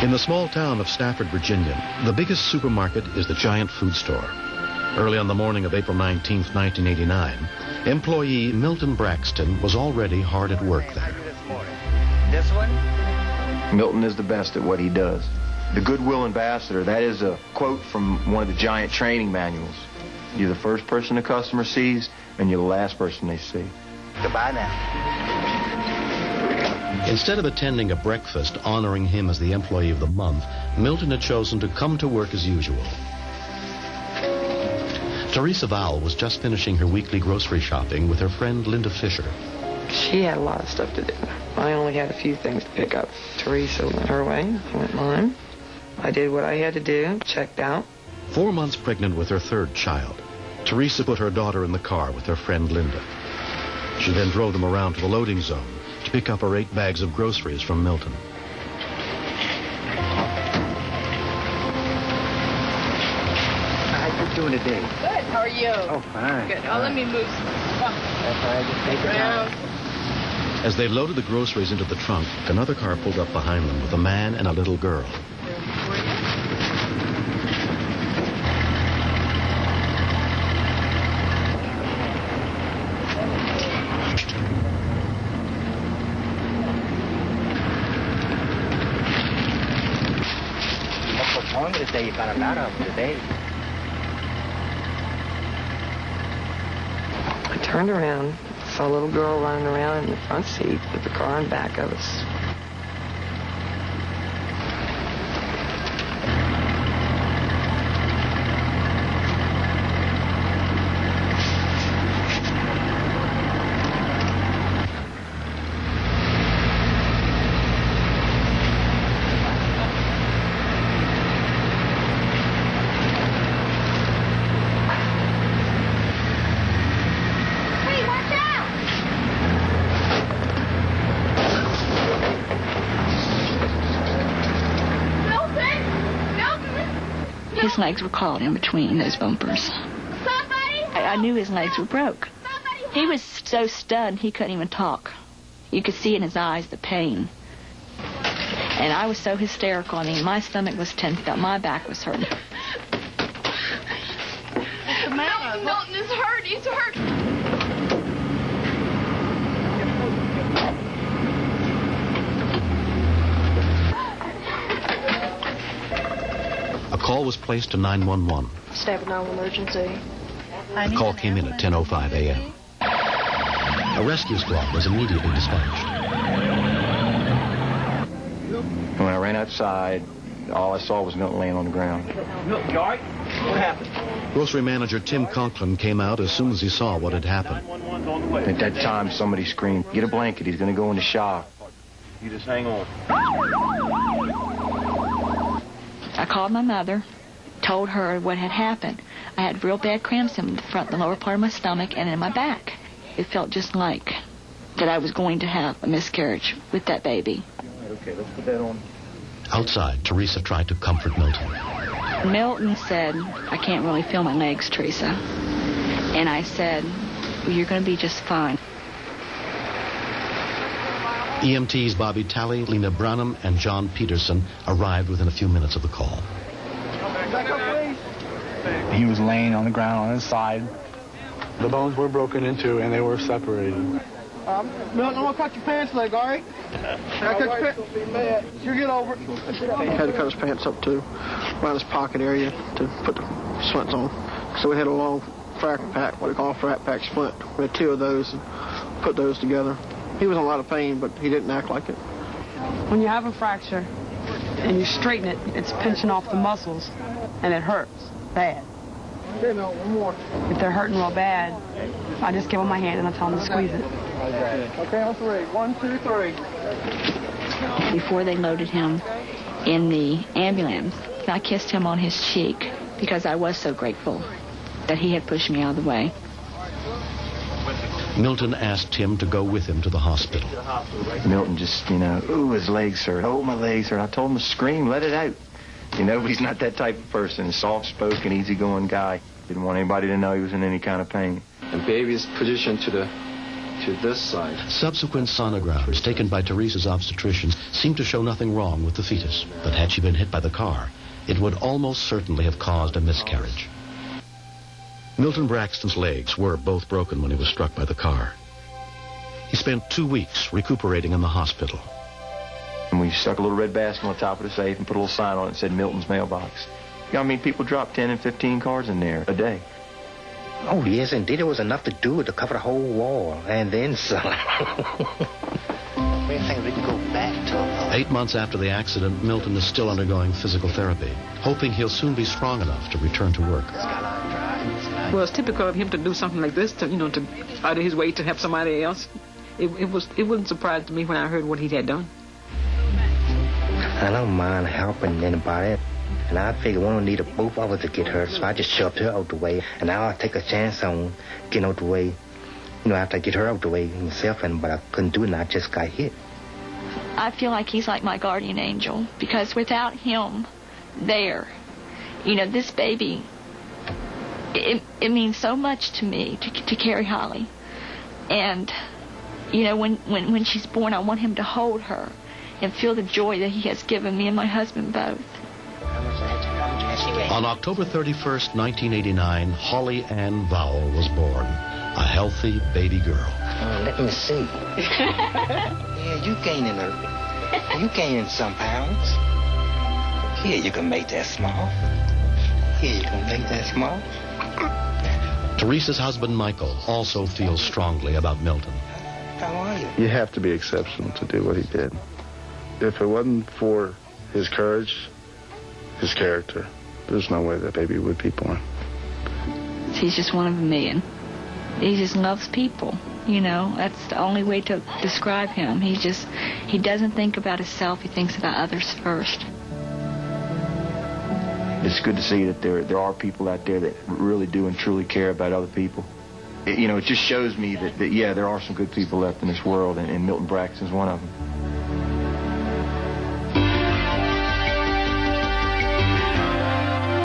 In the small town of Stafford, Virginia, the biggest supermarket is the Giant Food Store. Early on the morning of April 19, 1989, employee Milton Braxton was already hard at work there. This one? Milton is the best at what he does. The Goodwill Ambassador, that is a quote from one of the Giant training manuals. You're the first person a customer sees, and you're the last person they see. Goodbye now. Instead of attending a breakfast honoring him as the employee of the month, Milton had chosen to come to work as usual. Teresa Vowell was just finishing her weekly grocery shopping with her friend Linda Fisher. She had a lot of stuff to do. I only had a few things to pick up. Teresa went her way, I went mine. I did what I had to do, checked out. 4 months pregnant with her third child, Teresa put her daughter in the car with her friend Linda. She then drove them around to the loading zone to pick up her 8 bags of groceries from Milton. How you doing today? Good. How are you? Oh, fine. Good. Oh, let me move. That's all right. Just take your time. As they loaded the groceries into the trunk, another car pulled up behind them with a man and a little girl. What's wrong with today? You got a lot of them today. I turned around, saw a little girl running around in the front seat with the car in back of us. His legs were caught in between those bumpers. I knew his legs were broke. He was so stunned he couldn't even talk. You could see in his eyes the pain. And I was so hysterical. I mean, my stomach was tensed up. My back was hurting. Milton is hurt. He's hurt. A call was placed to 911. Stafford 911 emergency. The call came in at 10:05 a.m. A rescue squad was immediately dispatched. When I ran outside, all I saw was Milton laying on the ground. Milton, you all right? What happened? Grocery manager Tim Conklin came out as soon as he saw what had happened. At that time, somebody screamed, "Get a blanket, he's going to go into shock." You just hang on. I called my mother, told her what had happened. I had real bad cramps in the front, the lower part of my stomach, and in my back. It felt just like that I was going to have a miscarriage with that baby. Okay, let's put that on. Outside, Teresa tried to comfort Milton. Milton said, "I can't really feel my legs, Teresa." And I said, "Well, you're going to be just fine." EMTs Bobby Talley, Lena Branham, and John Peterson arrived within a few minutes of the call. He was laying on the ground on his side. The bones were broken into and they were separated. Milton, I'm going to cut your pants leg, all right? You get over it. He had to cut his pants up, too, around his pocket area to put the splints on. So we had a long frac pack, what we call a frac pack splint. We had 2 of those and put those together. He was in a lot of pain, but he didn't act like it. When you have a fracture and you straighten it, it's pinching off the muscles, and it hurts bad. Okay, no, one more. If they're hurting real bad, I just give them my hand and I tell them to squeeze it. Okay, on 3. 1, 2, 3. Before they loaded him in the ambulance, I kissed him on his cheek because I was so grateful that he had pushed me out of the way. Milton asked him to go with him to the hospital. Milton just, ooh, his legs hurt. Oh, my legs hurt. I told him to scream, let it out. But he's not that type of person. Soft-spoken, easygoing guy. Didn't want anybody to know he was in any kind of pain. And baby's positioned to to this side. Subsequent sonograms taken by Teresa's obstetricians seemed to show nothing wrong with the fetus. But had she been hit by the car, it would almost certainly have caused a miscarriage. Milton Braxton's legs were both broken when he was struck by the car. He spent 2 weeks recuperating in the hospital. And we stuck a little red basket on the top of the safe and put a little sign on it that said Milton's mailbox. You know, I mean, people drop 10 and 15 cards in there a day. Oh, yes, indeed. It was enough to do it to cover the whole wall. And then some. We can go back to 8 months after the accident, Milton is still undergoing physical therapy, hoping he'll soon be strong enough to return to work. Well, it's typical of him to do something like this, to out of his way to help somebody else. It wasn't surprising to me when I heard what he had done. I don't mind helping anybody. And I figured one would need both of us to get hurt, so I just shoved her out the way. And now I take a chance on getting out the way, after I get her out the way myself. But I couldn't do it, and I just got hit. I feel like he's like my guardian angel, because without him there, this baby, it means so much to me to carry Holly. And, when she's born, I want him to hold her and feel the joy that he has given me and my husband both. On October 31st, 1989, Holly Ann Vowell was born, a healthy baby girl. Let me see. Yeah, you gaining some pounds. Here, you can make that small. Here, you can make that small. Teresa's husband, Michael, also feels strongly about Milton. How are you? You have to be exceptional to do what he did. If it wasn't for his courage, his character, there's no way that baby would be born. He's just one of a million. He just loves people, That's the only way to describe him. He doesn't think about himself. He thinks about others first. It's good to see that there are people out there that really do and truly care about other people. It just shows me that, there are some good people left in this world, and Milton Braxton's one of them.